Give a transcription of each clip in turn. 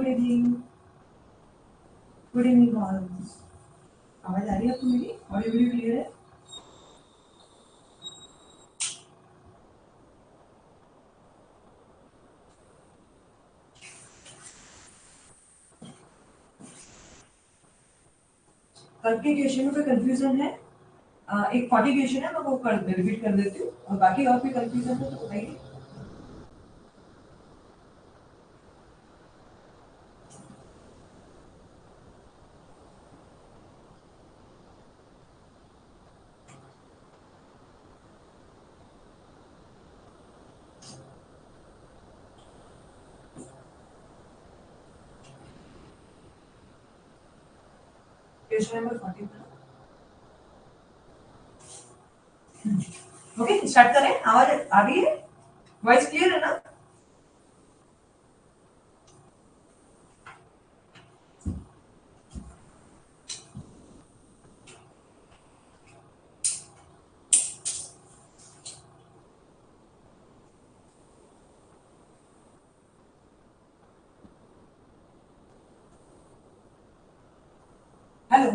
Good evening. Good evening all. आवाज आ रही है आपको मेरी? ऑडियो वीडियो क्लियर है? कल के क्वेश्चन में कोई कंफ्यूजन है? एक 40 क्वेश्चन है, मैं वो रिपीट कर देती हूँ और बाकी और कोई कंफ्यूजन है तो बताइए। क्वेश्चन नंबर 40 पर ओके स्टार्ट करें। आवाज आ रही है? वॉइस क्लियर है ना? Hello,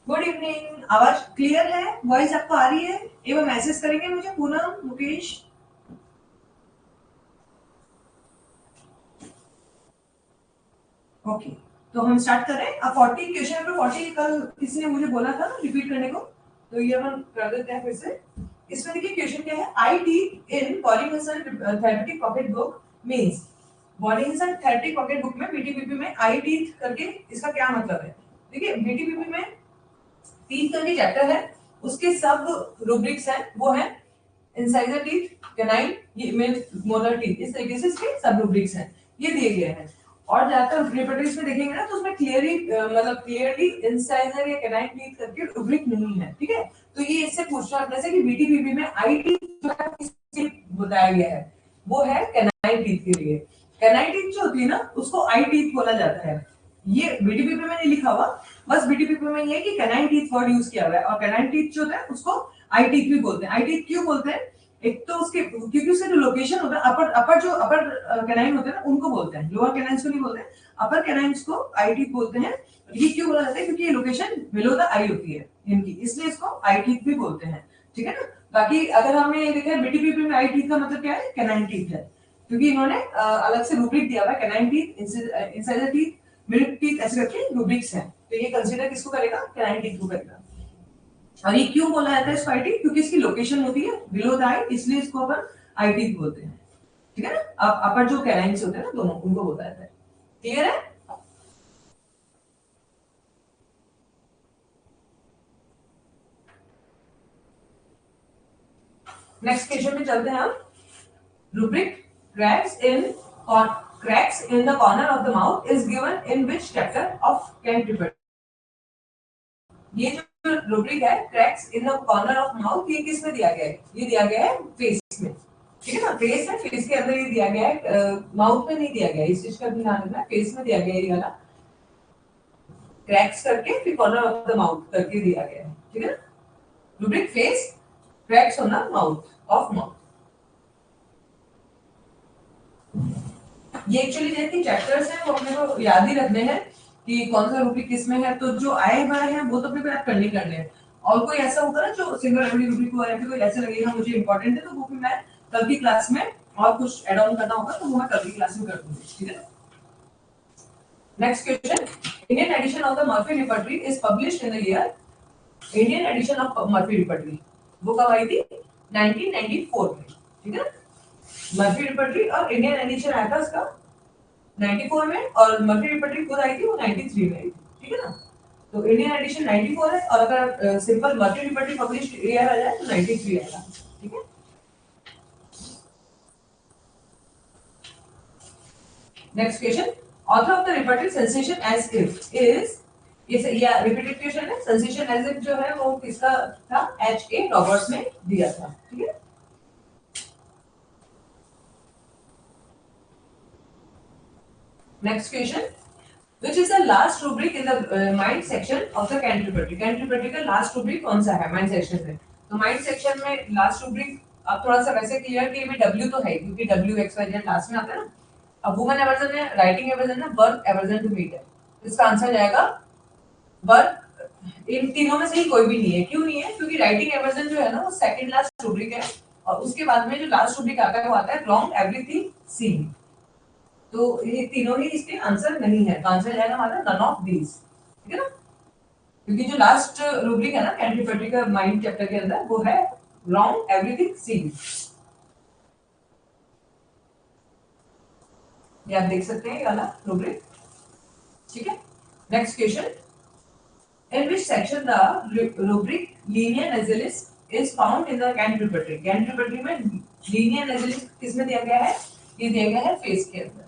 good evening. आवाज क्लियर है? वॉइस आपको आ रही है? एक बार मैसेज करेंगे मुझे, पूनम, मुकेश। ओके, तो हम स्टार्ट करें। अब 40 क्वेश्चन नंबर 40 कल किसी ने मुझे बोला था ना रिपीट करने को, तो ये हम कर देते हैं फिर से। इसमें देखिए क्वेश्चन क्या है। I teach in polymisal therapeutic pocket book means. Polymisal therapeutic pocket book में बीटीपीपी में आई टीच करके इसका क्या मतलब है? देखिए बीटीपीपी में 3 करके चैप्टर है, उसके सब रूब्रिक्स हैं, वो है इंसाइजर टीथ, कैनाइन, ये मेल मोलर टीथ, इस तरीके से इसके सब रूब्रिक्स हैं, ये दिए गए हैं। और ज्यादातर रिपोर्टरीज में देखेंगे ना तो उसमें क्लियरली इंसाइजर या कैनाइन टीथ करके रूब्रिक नहीं है, ठीक है? तो ये इससे पूछना अपने से कि बीटीपीपी में आई टीथ जो है किसके बताया गया है, वो है कैनाइन टीथ के लिए। कैनाइन टीथ जो होती है ना उसको आई टीथ बोला जाता है। ये बीटीपीपी में नहीं लिखा हुआ, बस बीटीपीपी में ये है कि कैनाइन टीथ वर्ड यूज किया हुआ है। और कैनाइन टीथ जो होता है उसको आई टीथ भी बोलते हैं। आई टीथ क्यों बोलते हैं? एक तो उसके क्योंकि उसका जो लोकेशन होता है, अपर कैनाइन होते हैं ना उनको बोलते हैं, लोअर कैनाइन्स को नहीं बोलते हैं, अपर कैनाइन्स को आई टीथ बोलते हैं। ये क्यों बोला जाता है? क्योंकि ये लोकेशन बिलो द आई होती है इनकी, इसलिए इसको आई टीथ भी बोलते हैं, ठीक है ना? बाकी अगर हमने ये देखा है बीटीपीपी में आई टीथ का मतलब क्या है? कैनाइन टीथ है, क्योंकि इन्होंने अलग से रूब्रिक दिया हुआ है। Canine teeth, incisor teeth, milk teeth, ऐसे करके रूब्रिक्स हैं, तो ये कंसीडर किसको करेगा? कैनाइन टीथ को करेगा। और ये क्यों बोला जाता है इसको आई टीथ? क्योंकि इसकी लोकेशन होती है बिलो द आई, इसलिए इसको अपन आई टीथ बोलते हैं, ठीक है ना? अब अपर जो कैनाइन्स होते हैं ना दोनों, उनको बोला जाता है। क्लियर है? नेक्स्ट क्वेश्चन में चलते हैं हम। rubric cracks in or cracks in the corner of the mouth is given in which chapter of canterbury? ये जो rubric है cracks in the corner of mouth, ये किस में दिया गया है? ये दिया गया है फेस में, ठीक है ना? फेस है, फेस के अंदर ये दिया गया है, माउथ में नहीं दिया गया है। इस चीज का भी ध्यान रखना, फेस में दिया गया है ये वाला क्रैक्स करके, फिर कॉर्नर ऑफ द माउथ करके दिया गया है, ठीक है ना? rubric face, cracks on the mouth of mouth. ये एक्चुअली जितने चैप्टर्स हैं वो अपने को याद ही रखने हैं कि कौन सा रूब्रिक किस में है, तो जो आए हुए हैं वो तो अपने को याद करने करने हैं। और कोई ऐसा होगा ना जो सिंगल रेमेडी रूब्रिक को या फिर कोई ऐसा लगेगा मुझे इंपॉर्टेंट है, तो वो भी मैं कल की क्लास में और कुछ ऐड ऑन करना होगा तो वो मैं कल की क्लास में कर दूंगी, ठीक है? Next question. Indian edition of the Murphy repertory is published in the year. Indian edition of Murphy repertory वो कब आई थी? 1994 में, ठीक है? मर्फी रिपर्टरी और इंडियन एडिशन आया था उसका 94 में, और मर्फी रिपर्टरी खुद आई थी वो 93 में आई थी, ठीक है ना? तो इंडियन एडिशन 94 है, और अगर simple Murphy repertory publish year आ जाए तो 93 आएगा, ठीक है? Next question. Author of the repertory sensation as if is, ये रिपीटेड क्वेश्चन है। सेंसेशन एज इफ जो है वो किसका था? एच ए रॉबर्ट्स ने दिया था, ठीक है? Next question. Which is the last rubric in the mind section of the Canterbury? Canterbury का last rubric कौन सा है mind section में? तो mind section में last rubric अब थोड़ा सा वैसे क्लियर कि में W तो है, क्योंकि W X Y Z last में आता है ना। अब वुमन एवर्जन है, राइटिंग एवर्जन है, वर्क एवर्जन टू मीट है। इसका आंसर जाएगा वर्क। इन तीनों में से ही कोई भी नहीं है। क्यों नहीं है? क्योंकि राइटिंग एवर्जन जो है ना वो सेकंड लास्ट रूब्रिक है और उसके बाद में जो लास्ट रूब्रिक आता है वो आता है रॉन्ग एवरीथिंग सीन। तो ये तीनों ही इसके आंसर नहीं है। तो आंसर जाएगा हमारा नन ऑफ दीज। ठीक है ना? क्योंकि जो लास्ट रूब्रिक है ना कैंटिलिवर का माइंड चैप्टर के अंदर वो है रॉन्ग एवरीथिंग सीन। ये आप देख सकते हैं ये वाला रूब्रिक। ठीक है, next question. In which section the rubric linear nasalis is found in the Gantt repertory? Gantt repertory में linear nasalis किसमें दिया गया है? ये दिया गया है फेस के अंदर।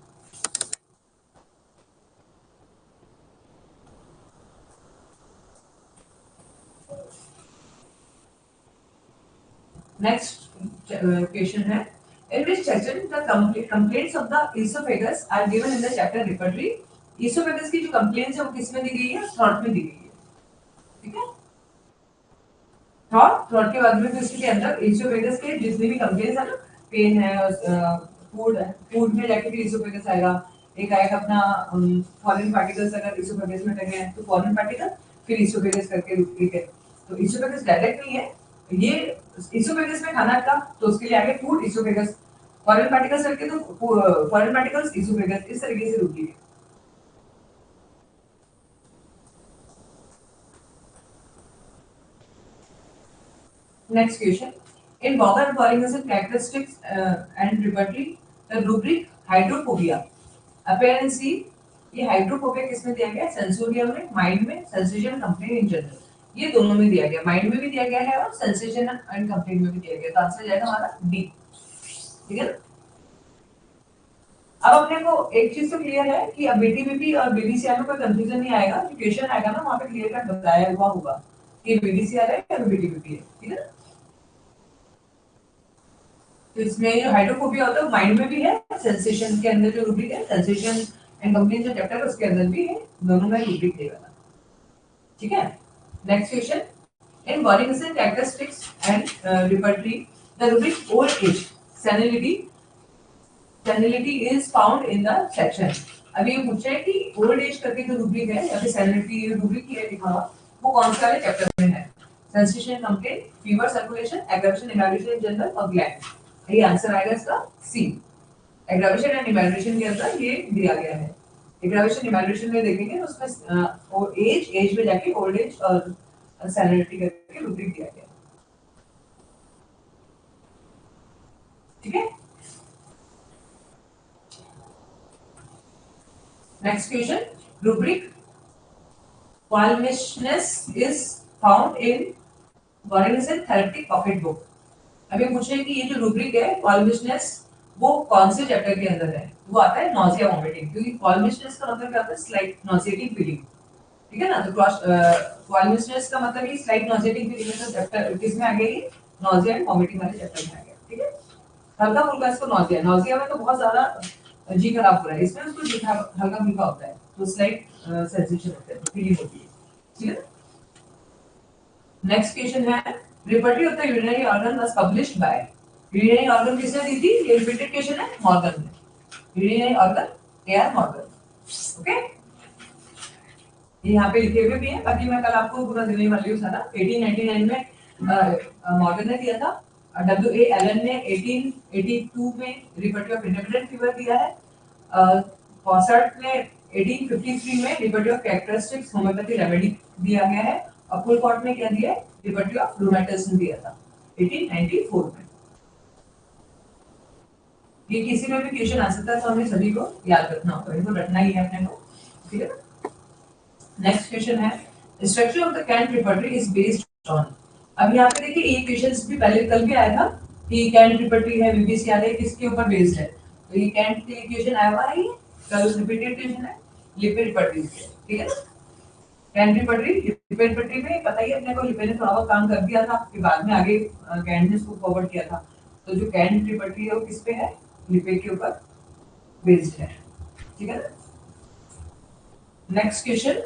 नेक्स्ट क्वेश्चन है in which section the complaints of the esophagus are given in the chapter repertory? esophagus की जो complaints है वो किसमें दी गई है? थ्रॉट में दी गई है। ठीक है, थ्रॉट के बाद में फिर इसके अंदर esophagus के जितने भी कंप्लेंट्स है ना, पेन है, फूड में जाके फिर esophagus आएगा। एक आएगा अपना फॉरेन पार्टिकल्स, अगर esophagus में टंगे हैं तो फॉरेन पार्टिकल फिर esophagus करके रुकती है। तो esophagus डायरेक्ट नहीं है, ये esophagus में खाना का तो उसके लिए आगे फूड esophagus, फॉरेन पार्टिकल्स करके तो फॉरेन पार्टिकल्स esophagus, इस तरीके से रुकी है। Next question. In Bogart polymorphism characteristics and repertory, the rubric hydrophobia appearance ही, ये हाइड्रोफोबिया किसमें दिया गया है? सेंसोरियम में, माइंड में, सेंसेशन, कंप्लेन इन जनरल, ये दोनों में दिया गया। माइंड में भी दिया गया है और सेंसेशन एंड कंप्लेन में भी दिया गया। तो आंसर जाएगा हमारा डी। ठीक है ना? अब अपने को एक चीज तो क्लियर है कि अब बीटीबीपी और बीडीसीआर में कोई कंफ्यूजन नहीं आएगा। जो क्वेश्चन आएगा ना वहां पे क्लियर कट बताया हुआ होगा कि बीडीसीआर है या बीटीबीपी है। ठीक है ना? तो इसमें जो हाइड्रोफोबिया होता है माइंड में भी है, सेंसेशन के अंदर जो रूब्रिक है, सेंसेशन एंड कंप्लेन जो चैप्टर है उसके अंदर भी है, दोनों में रूब्रिक देगा। ठीक है, next question. In Boenninghausen characteristics and repertory the rubric old age senility is found in the section. अभी ये पूछ रहे हैं कि ओल्ड एज करके जो रूब्रिक है या फिर सेनिलिटी रूब्रिक की है लिखा हुआ, वो कौन से वाले चैप्टर में है? Sensation, complain, fever, circulation, aggravation, evaluation in general और ग्लैंड। ये आंसर आएगा इसका सी। एग्रावेशन एंड इवैल्यूएशन के अंदर ये दिया गया है। एग्रावेशन इवैल्यूएशन में देखेंगे तो उसमें एज में जाके ओल्ड एज और सैनिटी करके रूब्रिक दिया गया। ठीक है, next question. Rubric qualmishness is found in Boenninghausen therapeutic pocket book. अभी पूछ रहे हैं कि ये जो रूब्रिक है क्वालिमिशनेस वो कौन से चैप्टर के अंदर है? वो आता है नॉजिया वोमिटिंग, क्योंकि क्वालिमिशनेस का मतलब क्या होता है? Slight nauseating feeling. ठीक है ना? तो क्वालिमिशनेस का मतलब ये स्लाइट नॉजिएटिंग फीलिंग है। तो चैप्टर किसमें आ गया? ये नॉजिया एंड वोमिटिंग वाले चैप्टर में आ गया। ठीक है, हल्का फुल्का इसको नॉजिया, नॉजिया में तो बहुत ज्यादा जी खराब हो रहा है, इसमें उसको जी हल्का फुल्का होता है, तो स्लाइट सेंसेशन होता है, फीलिंग होती है। ठीक है, नेक्स्ट क्वेश्चन है repertory of the urinary organ was published by. Urinary organ किसने दी थी? ये रिपीटेड क्वेश्चन है, मॉर्गन ने। Urinary organ AR Morgan. Okay, ये यहाँ पे लिखे हुए भी है, बाकी मैं कल आपको पूरा देने वाली हूँ सारा। 1899 में मॉर्गन ने दिया था, डब्ल्यू ए एलन ने 1882 में रिपर्टरी ऑफ इंटरमिटेंट फीवर दिया है। फॉसर्ट ने 1853 में repertory of characteristics homeopathy remedy दिया गया है। और फुलकॉट ने क्या दिया है? रिपर्टरी ऑफ रूमेटिज्म दिया था 1894 में। ये किसी में भी क्वेश्चन आ सकता है, तो हमें सभी को याद रखना होगा, इनको रटना ही है अपने को। ठीक है, नेक्स्ट क्वेश्चन है structure of the Kent repertory is based on. अब यहाँ पे देखिए ये क्वेश्चंस भी पहले कल भी आया था कि कैंट रिपर्टरी है, बीबीसी आ रही है, किसके ऊपर बेस्ड है? तो ये कैंट के क्वेश्चन आया हुआ है, ये कल रिपीटेड क्वेश्चन है लिपिड रिपर्टरी से। ठीक है ना? कैंट रिपर्टरी, लिपिड रिपर्टरी में पता ही अपने को लिपिड ने थोड़ा बहुत काम कर दिया था, फिर बाद में आगे कैंट ने इसको फॉरवर्ड किया था। तो जो कैंट रिपर्टरी है वो किस पे है? लिपिड के ऊपर बेस्ड है। ठीक है ना? Next question.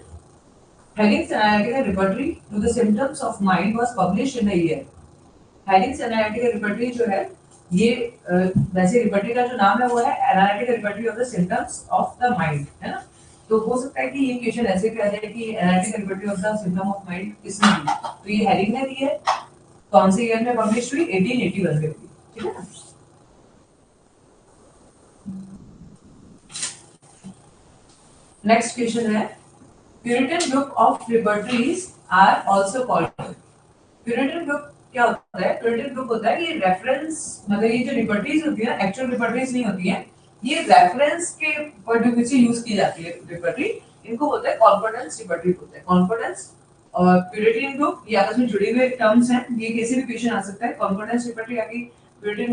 Helling's Analytical Repertory to the Symptoms of Mind was published in the year। Helling's Analytical Repertory जो है ये वैसे रिपर्टरी का जो नाम है वो है analytical repertory of the symptoms of the mind, है ना। तो हो सकता है कि ये क्वेश्चन ऐसे भी आ जाए कि analytical repertory of the symptom of mind किसने दी, तो ये हेरिंग ने दी है। कौन से ईयर में पब्लिश हुई? 1881 में हुई, ठीक है ना। नेक्स्ट क्वेश्चन है puritan group of repertories are also called. Puritan group क्या होता है? प्यूरिटन ग्रुप होता है ये रेफरेंस, मतलब ये जो रिपर्टरीज होती है ना, एक्चुअल रिपर्टरीज नहीं होती है, ये रेफरेंस के पॉइंट ऑफ व्यू से यूज की जाती है रिपर्टरी। इनको बोलते हैं कॉन्फिडेंस रिपर्टरी बोलते हैं। कॉन्फिडेंस और प्यूरिटन ग्रुप ये आपस में जुड़े हुए टर्म्स हैं, ये कैसे भी क्वेश्चन आ सकता है। कॉन्फिडेंस रिपर्टरी आगे प्यूरिटन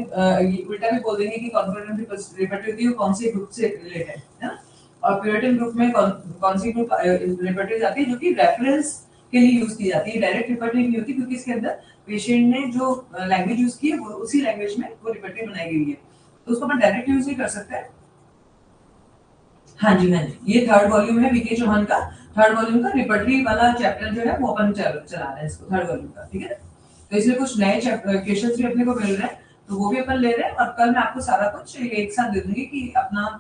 उल्टा भी बोल देंगे कि कॉन्फिडेंस रिपर्टरी होती है वो कौन से ग्रुप से रिलेटेड है ना। और प्यूरिटन ग्रुप में कौन सी ग्रुप रिपर्टरीज आती है जो कि रेफरेंस के लिए यूज की जाती है, डायरेक्ट रिपर्टरी नहीं होती, क्योंकि इसके अंदर पेशेंट ने जो लैंग्वेज यूज की है वो उसी लैंग्वेज में वो रिपर्टरी बनाई गई है, तो उसको अपन डायरेक्ट यूज नहीं कर सकते। हाँ जी, हाँ जी, ये थर्ड वॉल्यूम है वीके चौहान का, थर्ड वॉल्यूम का रिपर्टरी वाला चैप्टर जो है वो अपन चला रहे हैं इसको, थर्ड वॉल्यूम का, ठीक है। तो इसमें कुछ नए क्वेश्चंस भी अपने को मिल रहे हैं, तो वो भी अपन ले रहे हैं। और कल मैं आपको सारा कुछ एक साथ दे दूंगी कि अपना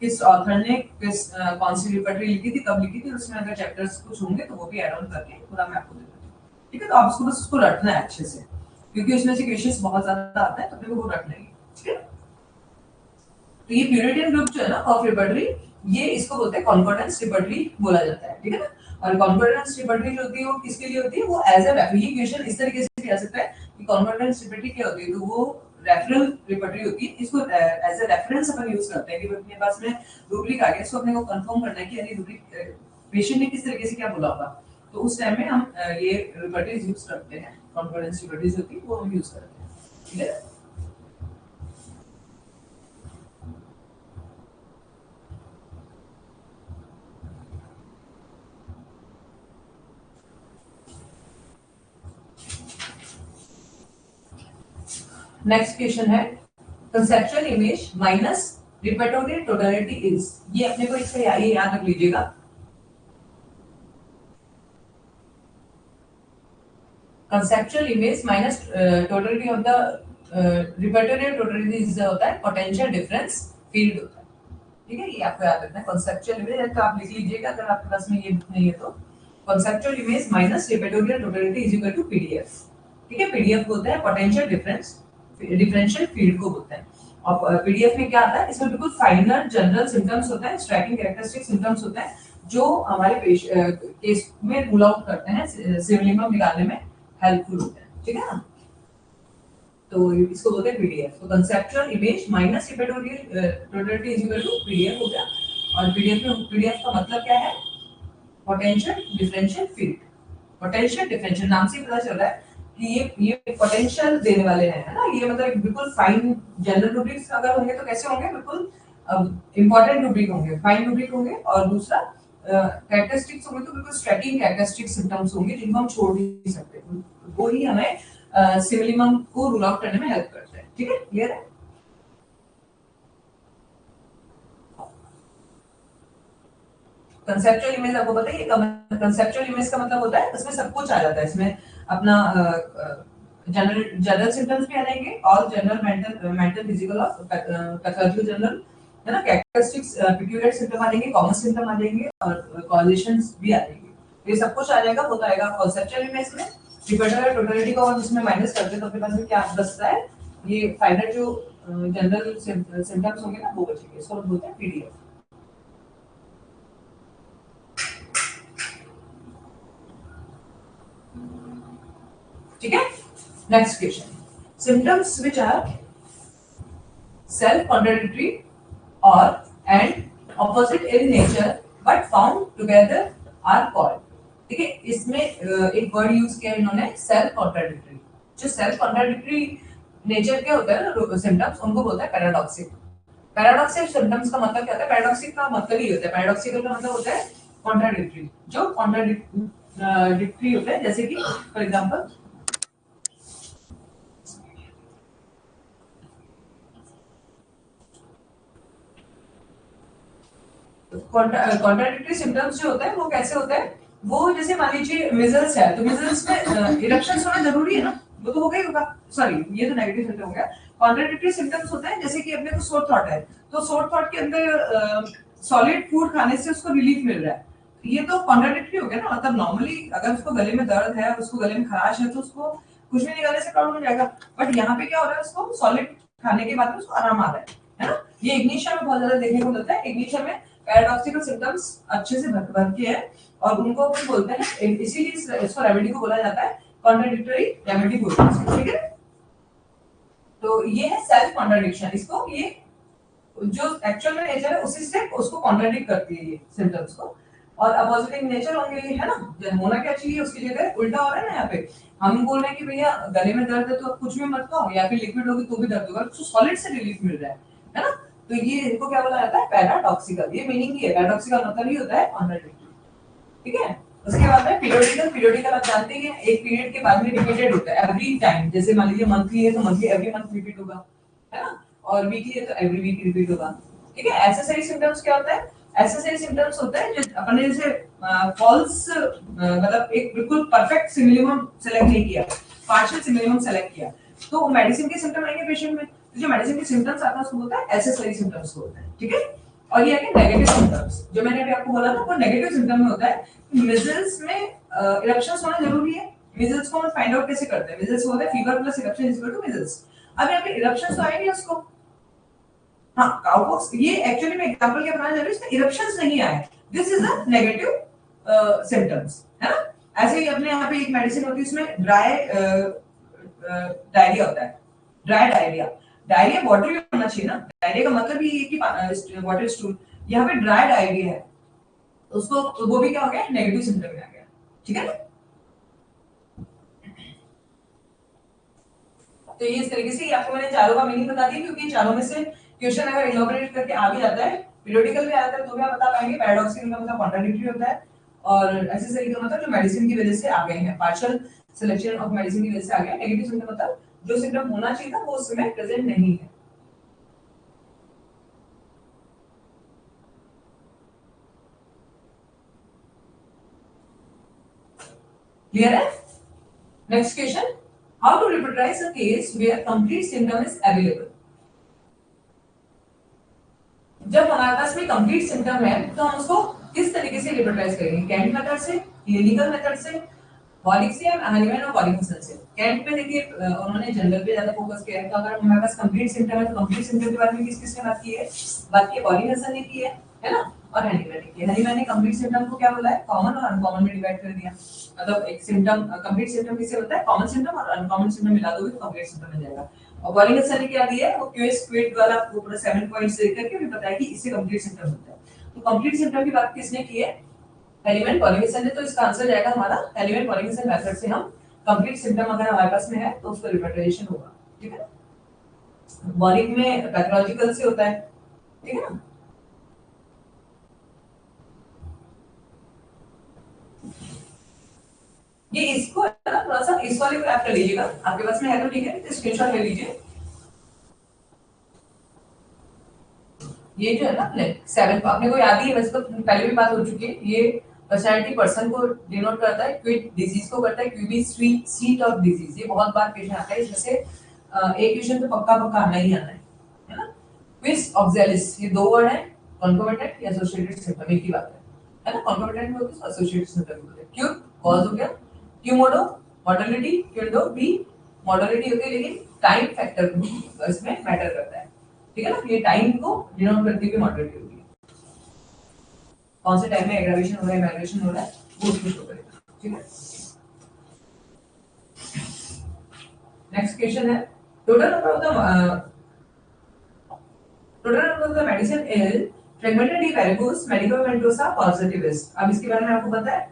किस ऑथर ने किस कौन सी रिपर्टरी लिखी थी, कब लिखी थी, उसमें अगर चैप्टर्स कुछ होंगे तो वो भी ऐड ऑन करके पूरा मैं आपको दे दूंगी, ठीक है। तो आप उसको बस उसको रटना है अच्छे से, क्योंकि उसमें से क्वेश्चंस बहुत ज्यादा आते हैं, तो अपने को वो रटना है, ठीक है। तो ये प्यूरिटन ग्रुप जो है ना ऑफ रिपर्टरी, ये इसको बोलते हैं कॉन्कॉर्डेंस रिपर्टरी बोला जाता है, ठीक है ना। और कॉन्कॉर्डेंस रिपर्टरी जो होती है वो किसके लिए होती है? वो एज अ ये क्वेश्चन इस तरीके से भी आ सकता है कि कॉन्कॉर्डेंस रिपर्टरी क्या होती है, तो वो रेफरल रिपर्टरी होती है। इसको एज अ रेफरेंस अपन यूज करते हैं कि अपने पास में रूब्रिक आ गया, इसको अपने को कंफर्म करना है कि यानी रूब्रिक पेशेंट ने किस तरीके से क्या बोला होगा, तो उस टाइम में हम ये रिपर्टरीज यूज करते हैं, कॉन्कॉर्डेंस रिपर्टरीज होती है वो हम यूज करते हैं, ठीक है। नेक्स्ट क्वेश्चन है conceptual image minus repertory totality is. ये अपने को इससे ये याद रख लीजिएगा। Conceptual image minus totality of the repertory totality is होता है पोटेंशियल डिफरेंस फील्ड होता है, ठीक है। ये आपको याद रखना है। कंसेप्चुअल इमेज तो आप लिख लीजिएगा अगर आपके पास में ये बुक नहीं है तो। Conceptual image minus repertory totality is equal to PDF, ठीक है। पीडीएफ बोलते हैं पोटेंशियल डिफरेंस, डिफरेंशियल फील्ड को बोलते हैं। और पीडीएफ में क्या आता है? इसमें बिल्कुल फाइनल जनरल सिम्टम्स होता है, स्ट्राइकिंग कैरेक्टरिस्टिक सिम्टम्स होते हैं जो हमारे केस में रूल आउट करते हैं, सिमिलिमम निकालने में हेल्पफुल होते हैं, ठीक है ना। तो इसको बोलते हैं पीडीएफ। तो conceptual image minus totality is equal to PDF हो गया। और पीडीएफ का मतलब क्या है? Potential differential field. Potential differential नाम से पता चल रहा है कि ये पोटेंशियल देने वाले हैं, है ना। ये मतलब बिल्कुल फाइन जनरल रूब्रिक्स अगर होंगे तो कैसे होंगे? बिल्कुल इंपॉर्टेंट रूब्रिक होंगे, फाइन रूब्रिक होंगे। और दूसरा कैरेक्टरिस्टिक्स होंगे तो बिल्कुल स्ट्राइकिंग कैरेक्टरिस्टिक सिम्टम्स होंगे जिनको हम छोड़ नहीं सकते, वो ही हमें सिमिलिमम को रूल आउट करने में हेल्प करते हैं, ठीक है। क्लियर है? कंसेप्चुअल इमेज आपको पता है, ये कंसेप्चुअल इमेज का मतलब होता है इसमें सब कुछ आ जाता है। इसमें अपना जनरल सिम्टम्स भी आ जाएंगे और जनरल मेंटल फिजिकल और पैथोलॉजिकल जनरल, है ना। कैरेक्टरिस्टिक्स पिक्यूलियर सिम्टम आ जाएंगे, कॉमन सिम्टम आ जाएंगे और कॉजेशंस भी आ जाएंगे। तो ये सब कुछ आ जाएगा, वो तो आएगा कंसेप्चुअल इमेज में। रिपर्टरी टोटलिटी को और उसमें माइनस करते हैं तो अपने पास में क्या बचता है? ये फाइनल जो जनरल सिम्टम्स होंगे ना वो बचेंगे, इसको बोलते हैं पीडीएफ। ठीक है। Next question, symptoms which are self contradictory और and opposite in nature but found together are called, ठीक है। इसमें एक वर्ड यूज किया इन्होंने, सेल्फ कॉन्ट्राडिक्टरी। जो सेल्फ कॉन्ट्राडिक्टरी नेचर के होते हैं ना सिम्टम्स, उनको बोलता है पैराडॉक्सिक। पैराडॉक्सिक सिम्टम्स का मतलब क्या होता है? पैराडॉक्सिक का मतलब ही होता है, पैराडॉक्सिकल का मतलब होता है कॉन्ट्राडिक्टरी। जो कॉन्ट्राडिक्टरी होते हैं, जैसे कि फॉर एग्जांपल कॉन्ट्राडिक्टरी सिम्टम्स जो होते हैं वो कैसे होते हैं? वो जैसे मान लीजिए मिजल्स है, तो मिजल्स में इरप्शंस होना जरूरी है ना, वो तो हो गई होगा, सॉरी ये तो नेगेटिव सिम्टम हो गया। कॉन्ट्राडिक्टरी सिम्टम्स होते हैं, जैसे कि अपने को सोर थ्रॉट है, तो सोर थ्रॉट के अंदर सॉलिड फूड खाने से उसको रिलीफ मिल रहा है, ये तो कॉन्ट्राडिक्टरी हो गया ना। मतलब नॉर्मली अगर उसको गले में दर्द है, उसको गले में खराश है, तो उसको कुछ भी निकालने से प्रॉब्लम हो जाएगा, बट यहाँ पे क्या हो रहा है, उसको सॉलिड खाने के बाद में उसको आराम आ रहा है ना। ये इग्निशिया में बहुत ज्यादा देखने को मिलता है। इग्निशिया में पैराडॉक्सिकल सिम्टम्स अच्छे से भर के है, और उनको अपन बोलते हैं, इसीलिए इसको रेमेडी को बोला जाता है कॉन्ट्राडिक्टरी रेमेडी बोलते हैं, ठीक है। तो ये है सेल्फ कॉन्ट्राडिक्शन, इसको ये जो एक्चुअल में नेचर है उसी से उसको कॉन्ट्राडिक्ट करती है ये सिम्टम्स को, और अपोजिटिव नेचर होंगे ये, है ना। जब होना क्या चाहिए उसकी जगह उल्टा हो रहा है ना। यहाँ पे हम बोल रहे हैं कि भैया गले में दर्द है तो कुछ भी मत खाओ, या फिर लिक्विड होगी तो भी दर्द होगा, तो सॉलिड से रिलीफ मिल रहा है ना। तो ये इनको क्या बोला जाता है, पैराडॉक्सिकल। ये मीनिंग ही है, पैराडॉक्सिकल मतलब ही होता है कॉन्ट्राडिक्टरी, ठीक है। उसके बाद में पीरियोडिकल। पीरियोडिकल आप जानते हैं एक पीरियड के बाद में रिपीटेड होता है एवरी टाइम, जैसे मान लीजिए मंथली है तो मंथली एवरी मंथ रिपीट होगा, है ना, और वीकली है तो एवरी वीक रिपीट होगा, ठीक है। एसेसरी सिम्टम्स क्या होता है, एसेसरी सिम्टम्स होता है जो अपने जैसे फॉल्स, मतलब एक बिल्कुल परफेक्ट सिमिलियम सेलेक्ट नहीं किया, पार्शियल सिमिलियम सेलेक्ट किया, तो मेडिसिन के सिम्टम आएंगे पेशेंट में, तो जो मेडिसिन के सिम्टम्स आते हैं उसको बोलता है एसेसरी सिम्टम्स होता है, ठीक है। और ये है नेगेटिव सिम्टम्स, जो मैंने अभी आपको बोला था वो नेगेटिव सिम्टम में होता है। मिजल्स में इरप्शंस होना जरूरी है। मिजल्स को हम फाइंड आउट कैसे करते हैं, मिजल्स होता है fever plus eruption is equal to measles. अब यहाँ पे इरप्शंस तो आएंगे उसको, हाँ काउपॉक्स, ये एक्चुअली में एग्जांपल क्या बनाना जरूरी है, इसमें इरप्शंस नहीं आए, this is a negative symptoms, है ना। ऐसे ही अपने यहाँ पे एक मेडिसिन होती है उसमें ड्राई डायरिया होता है, ड्राई डायरिया। डायरिया वाटरी होना चाहिए ना, डायरिया का मतलब ही है कि वाटर स्टूल, यहाँ पे ड्राई डायरिया है, उसको वो भी क्या हो गया, नेगेटिव सिम्टम में आ गया, ठीक है ना। तो ये इस तरीके से आपको मैंने चारों का मीनिंग बता दिया, क्योंकि चारों में से क्वेश्चन अगर इलैबोरेट करके आ भी जाता है, पीरियोडिकल भी आता है तो भी आप बता पाएंगे, पैराडॉक्सिकल का मतलब कॉन्ट्राडिक्टरी होता है, और एसेसरी का मतलब जो मेडिसिन की वजह से आ गए हैं, पार्शियल सिलेक्शन ऑफ मेडिसिन की वजह से आ गए। नेगेटिव सिम्टम मतलब जो सिम्टम होना चाहिए था वो उस समय प्रेजेंट नहीं है। क्लियर है। Next question, how to repertorize a case where complete symptom is available. जब हमारे पास में कंप्लीट सिम्टम है तो हम उसको किस तरीके से रिपोर्टाइज करेंगे, कैंट मेथड से, क्लिनिकल मेथड से, बॉलिक से, या हनीमैन और पॉलिमसन से। कैंट में देखिए उन्होंने जनरल पे ज्यादा फोकस किया है, तो अगर हमारे पास कंप्लीट सिम्टम है तो कंप्लीट सिम्टम के बारे में किस किसने बात की है, पॉलिमसन ने की है ना, और हनीमैन ने की है। हनीमैन ने कंप्लीट सिम्टम को क्या बोला है, कॉमन और अनकॉमन में डिवाइड कर दिया। मतलब एक सिम्टम कंप्लीट सिम्टम किसे होता है, कॉमन सिम्टम और अनकॉमन सिम्टम मिला दोगे तो कंप्लीट सिम्टम बन जाएगा। और पॉलिमसन ने क्या दिया है, वो क्यूएस क्विट वाला वो पूरा 7 पॉइंट्स दे करके भी बताया कि इससे कंप्लीट सिम्टम होता है। तो कंप्लीट सिम्टम की बात किसने की है, हेलीमैन पॉलिमसन ने। तो इसका आंसर जाएगा हमारा हेलीमैन पॉलिमसन मेथड से हम कंप्लीट सिम्टम अगर हमारे पास में है तो उसका रिपोर्टाइजेशन होगा, ठीक है। बॉलिक में पैथोलॉजिकल से होता है, ठीक है ना। ये इसको ना थोड़ा सा इस वाले को ऐड कर लीजिएगा, आपके पास में है तो ठीक है, तो स्क्रीनशॉट ले लीजिए। ये जो है ना 7 आपने को याद ही है, वैसे तो पहले भी बात हो चुकी है। ये पर्सनालिटी पर्सन को डिनोट करता है, क्विट डिजीज को करता है, क्यूबी सीट ऑफ डिजीज। ये बहुत बार क्वेश्चन आता है, इसमें से एक क्वेश्चन तो पक्का पक्का आना ही आना है ना। क्विज ऑक्सैलिस, ये दो वर्ड है, कॉन्कोमिटेंट या एसोसिएटेड सिम्पटम, एक ही बात है ना। कॉन्कोमिटेंट में होती है, एसोसिएटेड सिम्पटम होते हैं। क्यू कॉज हो गया, क्यूमोडो मॉडलिटी, क्यूडो बी मॉडलिटी होती है, लेकिन टाइम फैक्टर इसमें मैटर करता है, ठीक है ना। ये टाइम को डिनोट करती हुई मॉडलिटी होगी, कौन से टाइम में एग्रावेशन हो रहा है, माइग्रेशन हो रहा है, वो उसको शो करेगा, ठीक है। नेक्स्ट क्वेश्चन है, total number of the medicine is फ्रेगमेंटेड वेरिकोस मेडिकोमेंटोसा पॉजिटिविस्ट। अब इसके बारे में आपको पता है,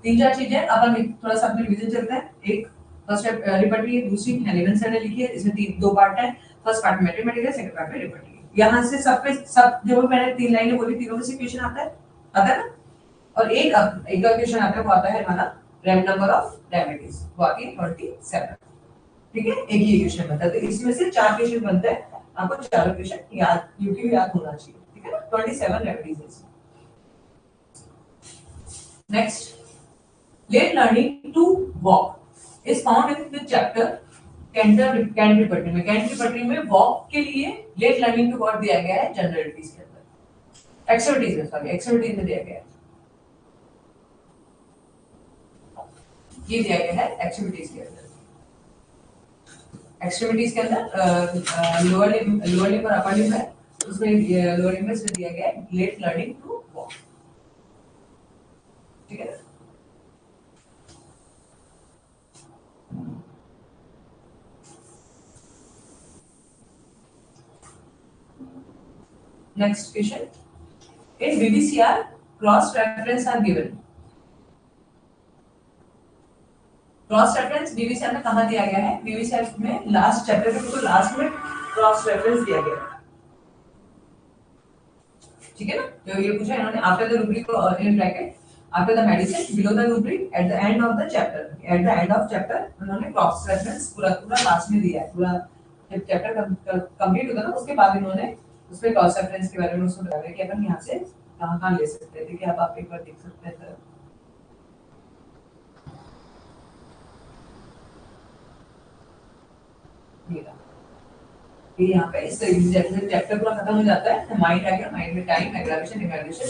तीन चार चीजें अपन थोड़ा सा अपने रिवीजन चलते हैं। एक फर्स्ट रिपर्टरी, दूसरी हेलीमैन सर ने लिखी है, इसमें दो पार्ट है। फर्स्ट पार्ट में मैथमेटिक्स है, सेकंड पार्ट में रिपर्टरी। यहां से सब पे सब जो मैंने तीन लाइनें बोली, तीनों में से क्वेश्चन आता है ना। और एक का क्वेश्चन आता है, वो आता है हमारा रैम नंबर ऑफ डायबिटीज, वो आती है 27, ठीक है। एक ही क्वेश्चन बनता है, तो इसमें से चार क्वेश्चन बनते हैं, आपको चारों क्वेश्चन याद यूट्यूब याद होना चाहिए, ठीक है ना। 27 remedies. Next, late learning to walk is found in which chapter, Canterbury पटरी में वॉक के लिए लेट लर्निंग टू वॉट दिया गया है जनरलिटीज के अंदर, एक्टिविटीज में दिया गया है, ये दिया गया है एक्टिविटीज के अंदर। एक्सट्रीमिटीज के अंदर लोअर लिम्ब और अपर लिम्ब है, उसमें लोअर लिम्ब में दिया गया है लेट लर्निंग टू वॉक, ठीक है। Next question, in BBCR cross reference are given. Cross reference BBCR में कहां दिया गया है? BBCR में लास्ट चैप्टर में, तो लास्ट में क्रॉस रेफरेंस दिया गया है, ठीक है ना। तो ये पूछा इन्होंने, after the rubric in bracket, after the medicine, below the rubric, at the end of the chapter, at the end of chapter उन्होंने क्रॉस रेफरेंस पूरा लास्ट में दिया है। पूरा जब चैप्टर कंप्लीट होता है ना, उसके बाद इन्होंने उसमें क्रॉस रेफरेंस के बारे में उसमें बताया कि अपन यहाँ से कहाँ ले सकते हैं, ठीक है। अब आप एक बार देख सकते हैं सर, ये यहाँ पे इस चैप्टर पूरा खत्म हो जाता है, माइंड आ गया, माइंड में टाइम, एग्रावेशन, इवैल्यूएशन,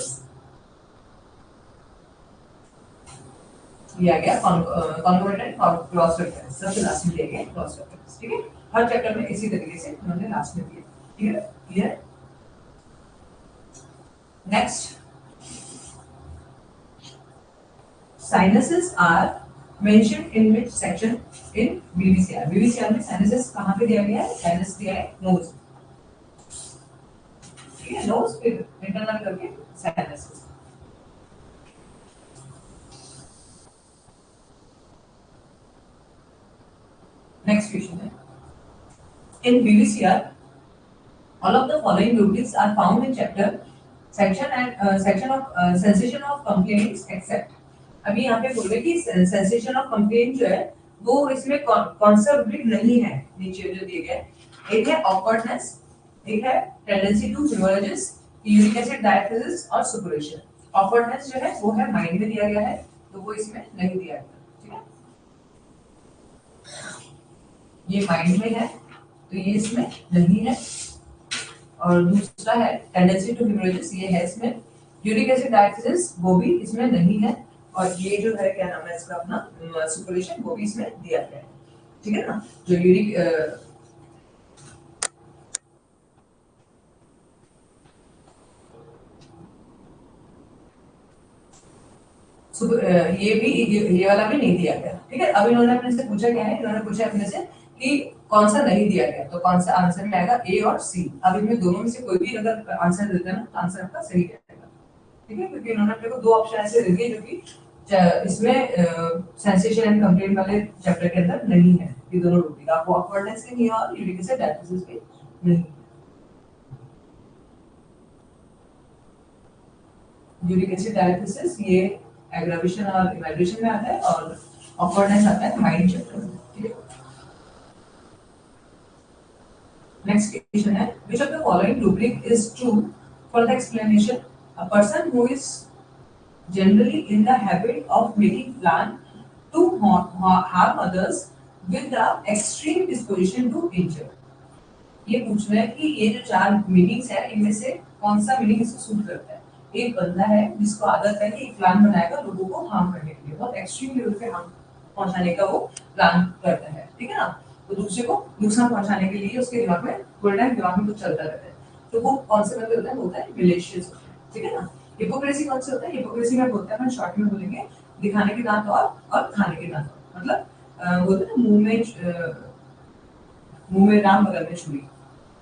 ये आ गया कॉन्कोर्डेंट और क्रॉस रेफरेंस, सबसे लास्ट में दिया गया क्रॉस रेफरेंस, ठीक है। हर चैप्टर में इसी तरीके से उन्होंने लास्ट में दिया, ठीक है, clear. Next, sinuses are mentioned in which section in BBCR? BBCR में साइनसेस कहां पे दिया गया है? साइनस दिया है नोज, ठीक है, नोज पे इंटरनल करके साइनसेस। नेक्स्ट क्वेश्चन है, इन BBCR all of the following rubrics are found in chapter section of sensation of complaints except। अभी यहाँ पे बोल रहे कि सेंसेशन ऑफ कंप्लेंट जो है वो इसमें कौन सा रूब्रिक नहीं है, नीचे जो दिए गए, एक है ऑकवर्डनेस, एक है tendency to haemorrhages, uric acid diathesis और सुपुरेशन। ऑकवर्डनेस जो है वो है माइंड में दिया गया है, तो वो इसमें नहीं दिया गया, ठीक है। ये माइंड में है तो ये इसमें नहीं है, और दूसरा है टेंडेंसी टू ह्यूमरेजेस, ये है इसमें। यूरिक एसिड डायथेसिस वो भी इसमें नहीं है, और ये जो है क्या नाम है इसका अपना सुपुरेशन, वो भी इसमें दिया गया है, ठीक है ना। जो यूरिक ये वाला भी नहीं दिया गया, ठीक है। अब इन्होंने अपने से पूछा क्या है, इन्होंने पूछा अपने से कि कौन सा नहीं दिया गया, तो कौन सा आंसर में आएगा, ए और सी। अब इनमें दोनों में से कोई भी अगर आंसर देते हैं ना, तो आंसर आपका सही रहेगा, ठीक है, क्योंकि इन्होंने अपने को दो ऑप्शन ऐसे दे दिए जो कि इसमें सेंसेशन एंड कंप्लेंट वाले चैप्टर के अंदर नहीं है, ये दोनों रूब्रिक, आपको ऑकवर्डनेस भी नहीं है और यूरिक एसिड डायथेसिस भी नहीं। यूरिक एसिड डायथेसिस ये एग्रावेशन और इवैल्यूएशन में आता है, और ऑकवर्डनेस आता है माइंड चैप्टर में, ठीक है। नेक्स्ट क्वेश्चन है, which of the following rubric is true for the explanation a person who is generally in the habit of making plan to harm others with the extreme disposition to injure। ये पूछ रहा है कि ये जो चार meanings है इनमें से कौन सा मीनिंग इसको सूट करता है। एक बंदा है जिसको आदत है कि एक प्लान बनाएगा लोगों को हार्म करने के लिए, बहुत एक्सट्रीम लेवल पे हार्म पहुंचाने का वो प्लान करता है, ठीक है ना। तो दूसरे को नुकसान पहुंचाने के लिए उसके दिमाग में पूरे टाइम दिमाग में कुछ चलता रहता है, तो वो कौन से बंदे होता है, होता है मिलिशियस, ठीक है ना। हिपोक्रेसी कौन से होता है? हिपोक्रेसी में बोलते हैं, अपन शॉर्ट में बोलेंगे, दिखाने के दांत और खाने के दांत, मतलब बोलते हैं मुंह में राम बगल में छुरी,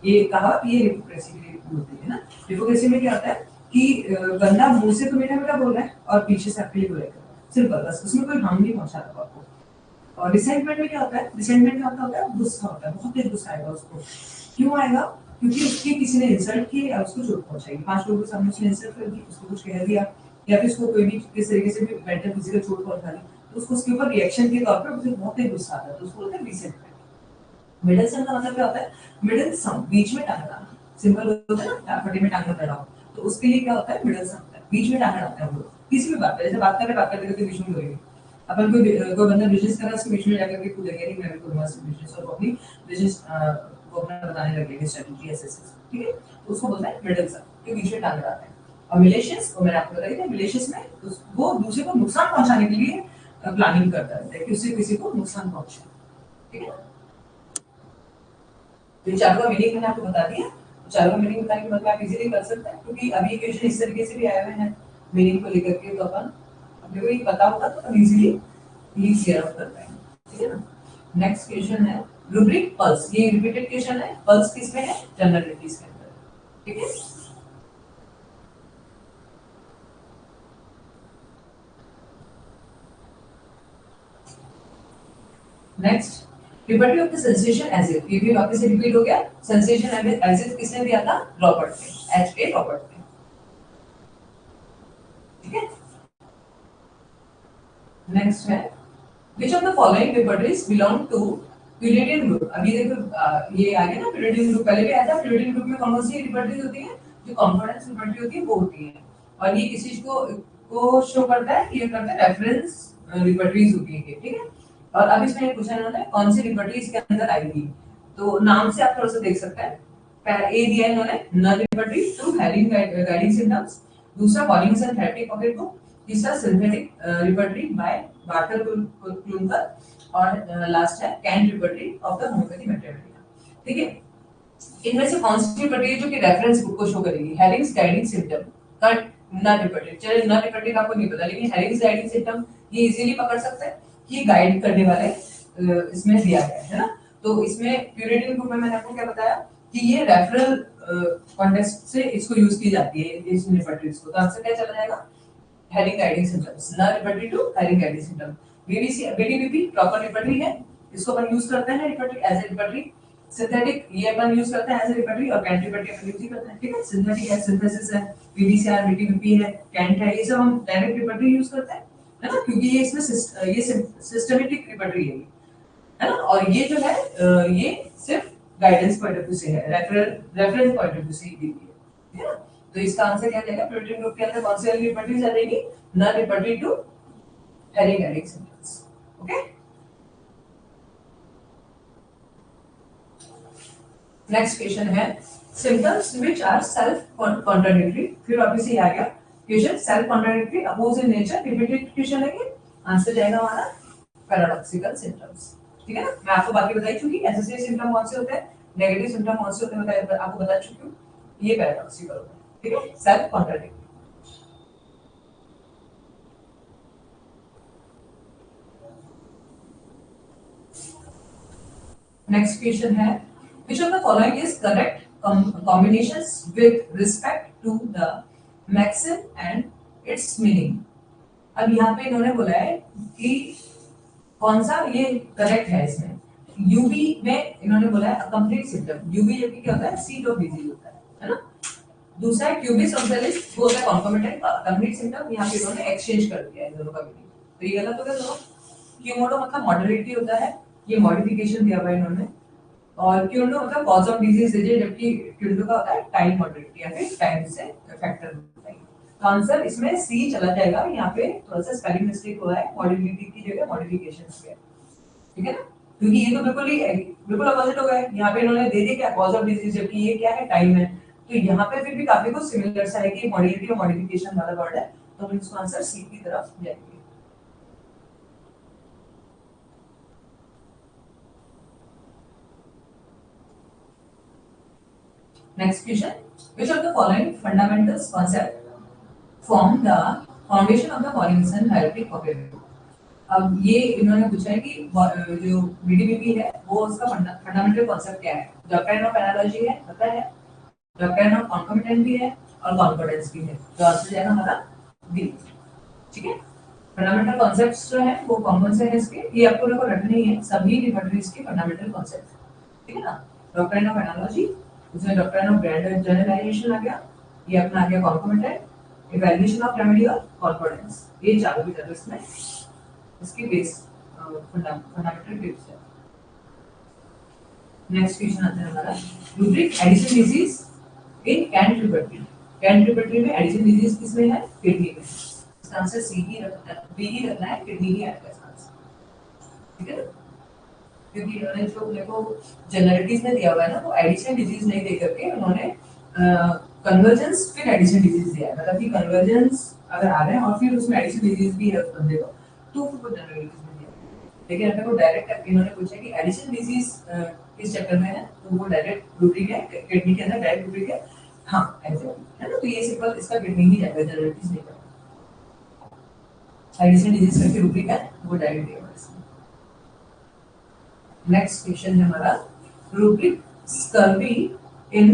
ये कहा, ये हिपोक्रेसी के लिए बोलते हैं ना। हिपोक्रेसी में क्या होता है कि बंदा मुंह से तो मीठा मीठा बोल रहा है और पीछे से आपके लिए बोलेगा, सिंपल, बस उसमें कोई हार्म नहीं पहुंचाता आपको। और रिसेंटमेंट में क्या होता है? रिसेंटमेंट में होता है गुस्सा होता है, बहुत तेज गुस्सा आएगा उसको। क्यों आएगा? क्योंकि उसकी किसी ने इंसल्ट की या उसको चोट पहुंचाई, 5 लोगों के सामने उसने इंसल्ट कर दी, उसको कुछ कह दिया, या फिर उसको कोई भी किस तरीके से भी मेंटल फिजिकल चोट पहुंचा दी, तो उसको उसके ऊपर रिएक्शन के तौर पे उसे बहुत तेज गुस्सा आता है, तो उसको बोलते हैं रिसेंटमेंट। मिडिल सम का मतलब क्या होता है? मिडिल सम, बीच में टांग डालना, सिंपल होता है ना, फटे में टांग डालना, तो उसके लिए क्या होता है? मिडिल सम, बीच में टांग डालते हैं हम लोग किसी भी बात पे, जैसे बात करते करते बीच में बोलेंगे, अपन कोई बंदा बिजनेस कर रहा है, उसके बीच में जाकर के कूदेंगे नहीं, मैं भी करूंगा बिजनेस, और वो अपनी बिजनेस वो अपना बताने लगेंगे स्ट्रेटजी ऐसे ऐसे, ठीक है। तो उसको बोलते हैं मिडिल सन, जो बीच में टांग रहता है। और मिलेशियस, वो मैंने आपको बताया था, मिलेशियस में वो दूसरे को नुकसान पहुंचाने के लिए प्लानिंग करता है कि उससे किसी को नुकसान पहुंचे, ठीक है। तो चारों का मीनिंग मैंने आपको बता दिया। चारों का मीनिंग बताने के बाद आप इजीली कर सकते हैं, क्योंकि अभी क्वेश्चन इस तरीके से भी आए हुए हैं मीनिंग को लेकर के, तो अपन अपने को ये पता होगा तो हम इजीली क्लियर आउट कर पाएंगे, ठीक है ना। नेक्स्ट क्वेश्चन है रूब्रिक पल्स, ये रिपीटेड क्वेश्चन है। पल्स किसमें है? जनरलिटीज के अंदर, ठीक है। Next liberty of the sensation as if, ये भी वापस से रिपीट हो गया। सेंसेशन एज इफ किसने दिया था? रॉबर्ट ने, एच ए रॉबर्ट ने, ठीक है। नेक्स्ट है which of the following liberties belong to Palladian group। अभी देखो ये आ गया ना Palladian group, पहले भी आया था। Palladian group में कौन कौन सी लिबर्टीज होती है? जो कॉन्फिडेंस लिबर्टी होती है वो होती है, और ये किस चीज को शो करता है? ये करता है रेफरेंस लिबर्टीज होती है, ठीक है। और अब इसमें ये पूछा इन्होंने कौन सी लिबर्टी इसके अंदर आएगी, तो नाम से आप थोड़ा सा देख सकते हैं। ए दिया इन्होंने none liberty to having guiding symptoms, दूसरा पॉलिंगसन एंड थेरेपी पॉकेट बुक, तीसरा synthetic liberty by Barter Klunker, और लास्ट है Kent liberty of the homoeopathy material, ठीक है। इनमें से कौन सी लिबर्टी है जो कि रेफरेंस बुक को शो करेगी? हेरिंग्स गाइडिंग सिम्टम का नन लिबर्टी, चलिए नन लिबर्टी का आपको नहीं पता, लेकिन हेरिंग्स गाइडिंग सिम्टम ये इजीली पकड़ सकते हैं कि गाइड करने वाले इसमें दिया गया है ना। तो इसमें प्यूरिटन ग्रुप में मैंने आपको क्या बताया कि ये रेफरल कॉन्टेक्स्ट से इसको यूज की जाती है इस लिबर्टीज को, तो आंसर क्या चला जाएगा? Hering guiding symptoms, Knerr liberty to Hering guiding symptom. BBC BDBP proper repertory है, इसको अपन यूज करते हैं repertory as a repertory. Synthetic ये अपन यूज करते हैं एज ए लिबर्टी, और कैंट लिबर्टी अपन यूज ही करते हैं, ठीक है। सिंथेटिक है, सिंथेसिस है, बीबीसीआर बीडीबीपी है, कैंट है, ये सब हम डायरेक्ट लिबर्टी यूज करते हैं, है ना, क्योंकि ये इसमें ये सिस्टमेटिक लिबर्टी है ना। और ये जो है ये सिर्फ गाइडेंस पॉइंट ऑफ व्यू से है, रेफरेंस पॉइंट ऑफ व्यू से दी गई है ना। तो इसका आंसर क्या जाएगा? प्रोटीन ग्रुप के अंदर कौन सी लिबर्टीज आ जाएगी? Knerr liberty to Hering guiding symptoms, okay. Next question है symptoms which are self contradictory. फिर वापस से आ गया question self contradictory oppose in nature, repeated question है कि आंसर जाएगा हमारा पैराडॉक्सिकल सिम्टम्स, ठीक है ना। मैं आपको बाकी बताई चुकी एसोसिएटेड सिम्टम कौन से होते हैं, नेगेटिव सिम्टम कौन से होते हैं आपको बता चुकी हूं, ये पैराडॉक्सिकल होता है, ठीक है, सेल्फ कॉन्ट्राडिक्टरी। नेक्स्ट क्वेश्चन है which of the following is correct combinations with respect to the maxim and its meaning। अब यहाँ पे इन्होंने बोला है कि कौन सा ये करेक्ट है। इसमें यूबी में इन्होंने बोला है कंप्लीट सिम्टम, यूबी जो कि क्या होता है? सीट ऑफ डिजीज होता है ना। दूसरा है क्यूबिस ऑक्सालिस, वो होता है कॉन्कोमिटेंट कंप्लीट सिम्टम, यहाँ पे इन्होंने एक्सचेंज कर दिया है दोनों का मीनिंग, तो ये गलत हो गया दोनों। क्यूमोडो मतलब मॉडरेटिव होता है, ये मॉडिफिकेशन दिया हुआ है इन्होंने, और क्यूंडो मतलब कॉज ऑफ डिजीज है, जबकि क्यूंडो का होता है टाइम मॉडरेटिव या फिर टाइम से फैक्टर होता है। तो आंसर इसमें सी चला जाएगा, यहाँ पे थोड़ा सा स्पेलिंग मिस्टेक हुआ है, मॉडिफिलिटी की जगह मॉडिफिकेशंस है, ठीक है ना, क्योंकि ये तो बिल्कुल अपोजिट हो गया है। यहाँ पे इन्होंने दे दिया क्या? कॉज ऑफ डिजीज, जबकि ये क्या है? टाइम है। तो यहाँ पे फिर भी काफी कुछ सिमिलर सा है कि मॉडिलिटी और मॉडिफिकेशन वाला वर्ड है, तो हम इसका आंसर सी की तरफ जाएंगे। Next question, which of the following fundamentals concept form the foundation of the Parkinson therapeutic population। अब ये इन्होंने पूछा है कि जो बीडीबीपी है वो उसका फंडामेंटल कॉन्सेप्ट क्या है? डॉक्ट्राइन ऑफ एनालॉजी है, पता है, डॉक्ट्राइन ऑफ कॉन्कॉमिटेंट भी है और कॉन्कोर्डेंस भी है, तो आंसर जाएगा हमारा बी, ठीक है। फंडामेंटल कॉन्सेप्ट्स जो है वो कॉमन से है इसके, ये आपको लोगों को रखने ही है सभी लिबर्टीज के फंडामेंटल कॉन्सेप्ट, ठीक है ना। डॉक्ट्राइन ऑफ एनालॉजी, उसमें डॉक्ट्राइन ऑफ ग्रैंड जनरलाइजेशन आ गया, ये अपना आ गया कॉन्कोमिटेंट, इवैल्यूएशन ऑफ रेमेडी और कॉन्कोर्डेंस, ये चारों भी तरह इसमें इसकी बेस फंडामेंटल टिप्स है। नेक्स्ट क्वेश्चन आता है हमारा rubric addition disease in Kent liberty. Kent liberty में एडिशन डिजीज किसमें है? किडनी में। इसका आंसर सी ही रखना है, बी ही रखना है, किडनी ही आएगा इसका आंसर, ठीक है ना? क्योंकि इन्होंने जो मेरे को जनरलिटीज में दिया हुआ है ना, वो एडिशन डिजीज नहीं दे करके उन्होंने कन्वर्जेंस फिर एडिशन डिजीज दिया है, मतलब कि कन्वर्जेंस अगर आ रहे हैं और फिर उसमें एडिशन डिजीज भी है उस बंदे को, तो फिर वो जनरलिटीज में दिया है। लेकिन अगर वो डायरेक्ट इन्होंने पूछा कि एडिशन डिजीज किस चक्कर में है, तो वो डायरेक्ट रूब्रिक है, किडनी के अंदर डायरेक्ट रूब्रिक है, हाँ एग्जैक्टली, है ना? तो ये सिंपल इसका किडनी ही जाएगा, जनरलिटीज नहीं जाएगा, एडिशन डिजीज करके रूब्रिक है, वो डायरेक्ट दिया हुआ है इसमें। नेक्स्ट क्वेश्चन है हमारा, रूब्रिक स्कर्वी इन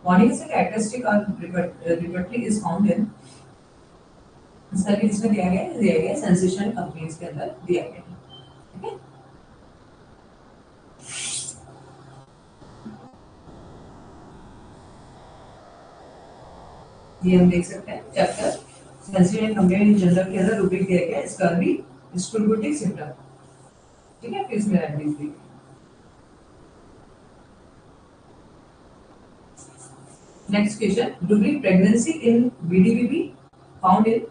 मॉर्निंग से कैरेक्टरिस्टिक और रिपर्टली इज फाउंड इन, स्कर्वी इसमें दिया गया सेंसेशन कंपनीज के अंदर दिया गया है, ठीक है? ये हम देख सकते हैं चैप्टर सेंसेशन कंपनी जनरल के अंदर रूब्रिक दिया गया है स्कर्वी स्कर्बुटिक सिम्पटम, ठीक है? फिर इसमें रेमेडीज दी। Next question, rubric pregnancy in BDBB found in,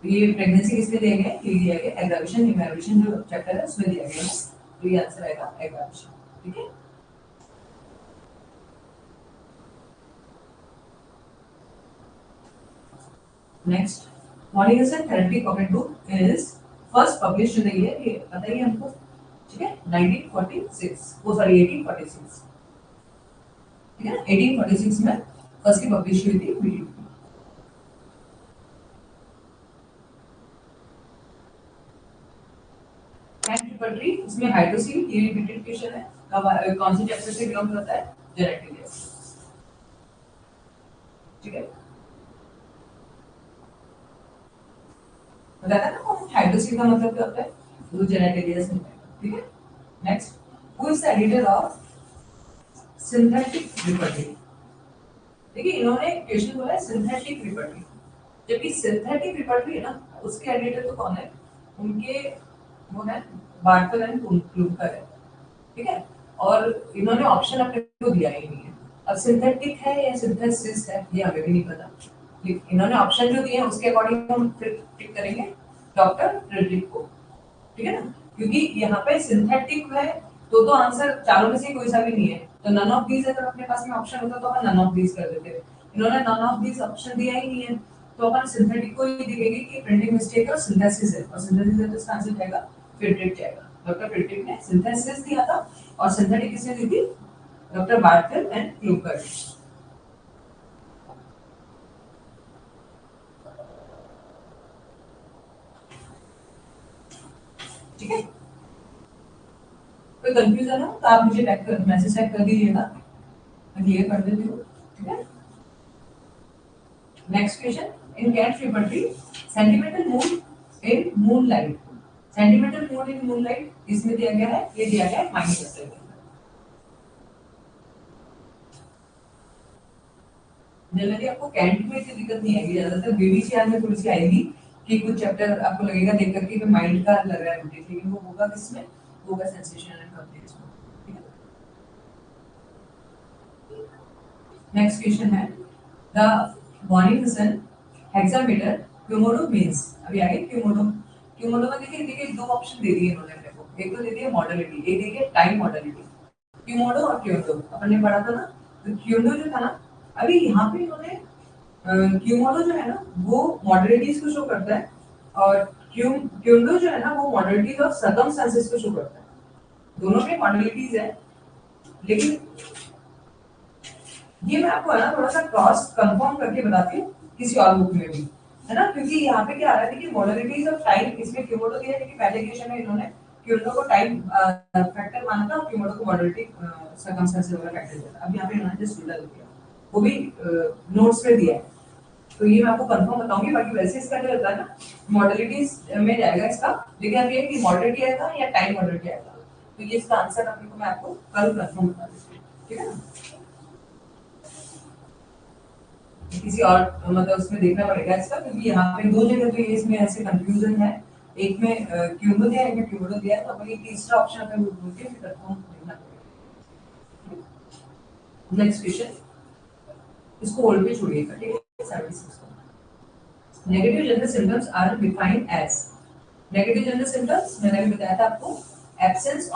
ये प्रेगनेंसी किसमें दिया गया है? ये दिया गया एग्रावेशन इवैल्यूएशन जो चैप्टर है उसमें दिया गया है, तो ये आंसर आएगा एग्रावेशन, ठीक है? Next, Boenninghausen therapy cocktail is first published in the year, ये बताइए हमको, ठीक है? 1946, वो सॉरी 1846, ठीक है ना? 1846 में फर्स्ट की पब्लिश हुई थी बीडीबीबी। कैंट इसमें हाइड्रोसिल, ये रिपीटेड क्वेश्चन है, कौन से चैप्टर से बिलोंग करता है? जेनेटिक्स, ठीक है? बताया ना हाइड्रोसिल का मतलब क्या होता है, तो जेनेटिक्स में, ठीक है? Next, who is the editor of synthetic repertory? देखिए इन्होंने क्वेश्चन बोला है सिंथेटिक रिपर्टी, जबकि सिंथेटिक रिपर्टी है ना, उसके एडिटर तो कौन है? उनके वो है बार्टल एंड क्लूकर है, ठीक है? और इन्होंने ऑप्शन अपने को दिया ही नहीं है, अब सिंथेटिक है या सिंथेसिस है ये हमें भी नहीं पता, लेकिन इन्होंने ऑप्शन जो दिए हैं उसके अकॉर्डिंग हम फिर टिक करेंगे डॉक्टर फ्रेडरिक को, ठीक है ना? क्योंकि यहाँ पे सिंथेटिक है तो आंसर चारों में से कोई सा भी नहीं है, तो नन ऑफ दीज अगर अपने पास में ऑप्शन होता तो अपन नन ऑफ दीज कर देते, इन्होंने नन ऑफ दीज ऑप्शन दिया ही नहीं है, तो अपन सिंथेटिक को ही देखेंगे कि प्रिंटिंग मिस्टेक और सिंथेसिस है, और सिंथेसिस है तो इसका आंसर जाएगा फ्रेडरिक जाएगा। डॉक्टर फ्रेडरिक ने सिंथेसिस दिया था और सिंथेटिक किसने दी थी? Doctor Barthel and Klunker. ठीक है, कोई कंफ्यूजन हो तो आप मुझे मैसेज टाइप कर दीजिएगा, मैं क्लियर कर देती हूँ, ठीक है? नेक्स्ट क्वेश्चन, इन कैट रिपर्टी सेंटिमेंटल मूड इन मूनलाइट, सेंटिमेंटल मूड इन मूनलाइट इसमें दिया गया है, ये दिया गया है माइंड चैप्टर में। जनरली आपको कैंट में इतनी दिक्कत नहीं आएगी, ज्यादातर बीबीसीआर में थोड़ी सी आएगी कि कुछ चैप्टर आपको लगेगा देख करके कि माइंड का लग रहा है मुझे, लेकिन वो होगा किसमें? होगा सेंसेशन एंड कंप्लीट में, ठीक है? नेक्स्ट क्वेश्चन है, द मॉर्निंगसन हेक्सामीटर क्यूमोडो मींस, अभी आगे क्यूमोडो, क्यूमोडो में देखिए दो ऑप्शन दे दिए इन्होंने मेरे को, एक तो दे दिया मॉडलिटी, एक दे दिया टाइम मॉडलिटी, क्यूमोडो और क्यूंडो अपन ने पढ़ा था ना, तो क्यूंडो जो था ना, अभी यहाँ पे इन्होंने क्यूमोडो जो है ना वो मॉडलिटीज को शो करता है, और क्यूंडो जो है ना वो मॉडलिटीज ऑफ सर्कमस्टेंसेस को शो करता है, दोनों में मॉडलिटीज है, लेकिन ये मैं आपको है ना थोड़ा सा क्रॉस कंफर्म करके बताती हूँ किसी और बुक में भी, है ना? क्योंकि यहाँ पे क्या आ रहा है कि मॉडलिटीज ऑफ टाइम, इसमें क्यूमोडो दिया है, लेकिन पहले क्वेश्चन में इन्होंने क्यूंडो को टाइम फैक्टर माना था और क्यूमोडो को मॉडलिटी सर्कमस्टेंसेस वाला फैक्टर दिया था, अब यहाँ पे इन्होंने जस्ट उल्टा दिया, वो भी नोट्स में दिया है, तो ये मैं आपको कंफर्म बताऊंगी, बाकी वैसे इसका जो होता है ना मॉडलिटीज में जाएगा इसका, लेकिन अब ये कि मॉडलिटी आएगा या टाइम मॉडलिटी आएगा, तो ये इसका आंसर अपने को मैं आपको कल कंफर्म बता दूंगी, ठीक है ना? किसी और मतलब उसमें देखना पड़ेगा इसका, क्योंकि यहाँ पे दो जगह पे इसमें ऐसे कंफ्यूजन है, एक में क्यूमो दिया है, एक में क्यूमोडो दिया है, तो अपन ये तीसरा ऑप्शन पे ढूंढ के फिर कंफर्म देखना पड़ेगा। नेक्स्ट क्वेश्चन, इसको होल्ड पे छोड़िएगा, ठीक है? 76 को negative general symptoms are defined as, negative general symptoms मैंने अभी बताया था आपको, absence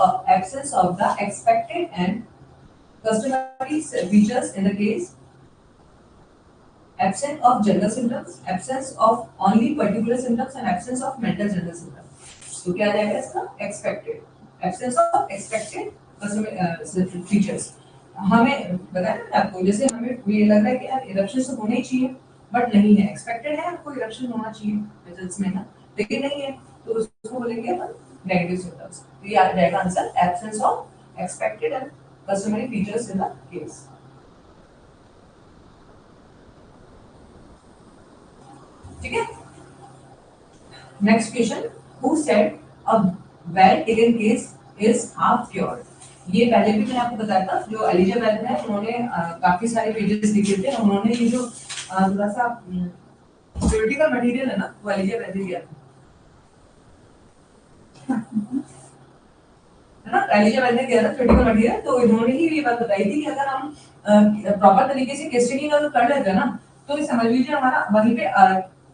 of the expected and customary features in the case, absence of general symptoms, absence of only particular symptoms and absence of mental general symptoms. तो क्या आ जाएगा इसका expected, absence of expected features. हमें बताया ना आपको, जैसे हमें ये लग रहा है कि यार इरप्शन तो होने ही चाहिए बट नहीं है, एक्सपेक्टेड है आपको इरप्शन होना चाहिए रिजल्ट्स में ना, लेकिन नहीं है, तो उसको बोलेंगे अपन नेगेटिव सिम्टम्स। तो ये आ जाएगा answer absence of expected and customary features in the case. ठीक है, next question, who said a well taken case is half cured. ये पहले भी मैंने आपको बताया था, जो एलिजा वेल है उन्होंने काफी सारे पेजेस लिखे थे, उन्होंने ये जो थोड़ा सा थ्योरेटिकल मटेरियल है ना वो एलिजा वेल दिया था, है ना, एलिजा वेल ने दिया था थ्योरेटिकल मटेरियल। तो इन्होंने ही ये बात बताई थी कि अगर हम प्रॉपर तरीके से केस स्टडी अगर कर लेते हैं ना, तो ये समझ लीजिए हमारा वहीं पे